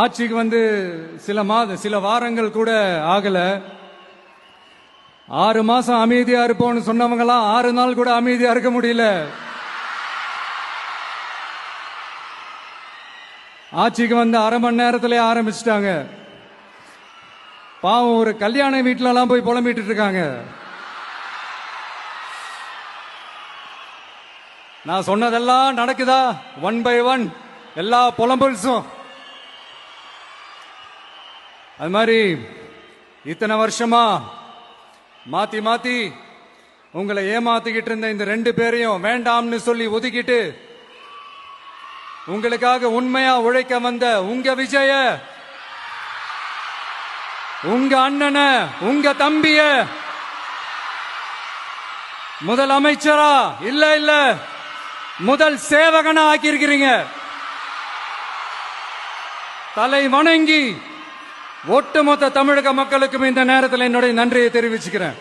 ஆட்சிக்கு வந்து சில வாரங்கள் கூட ஆகல. 6 மாசம் அமைதியா இருப்போம்னு சொன்னவங்களாம் 6 நாள் கூட அமைதியா இருக்க முடியல. ஆட்சிக்கு வந்து அரை மணி நேரத்திலே ஆரம்பிச்சிட்டாங்க. பாவம், ஒரு கல்யாண வீட்டுல எல்லாம் போய் புலம்பிட்டு இருக்காங்க. நான் சொன்னதெல்லாம் நடக்குதா? 1 by 1 எல்லா புலம்பல்ஸும். அது மாதிரி இத்தனை வருஷமா மாத்தி மாத்தி உங்களை ஏமாத்திக்கிட்டு இருந்த இந்த 2 பேரையும் வேண்டாம்னு சொல்லி ஒதுக்கிட்டு உங்களுக்காக உண்மையா உழைக்க வந்த உங்க விஜய, உங்க அண்ணன, உங்க தம்பிய முதல் அமைச்சரா இல்ல முதல் சேவகனா ஆக்கியிருக்கிறீங்க. தலை வணங்கி ஒட்டுமொத்த தமிழக மக்களுக்கும் இந்த நேரத்தில் என்னுடைய நன்றியை தெரிவிச்சுக்கிறேன்.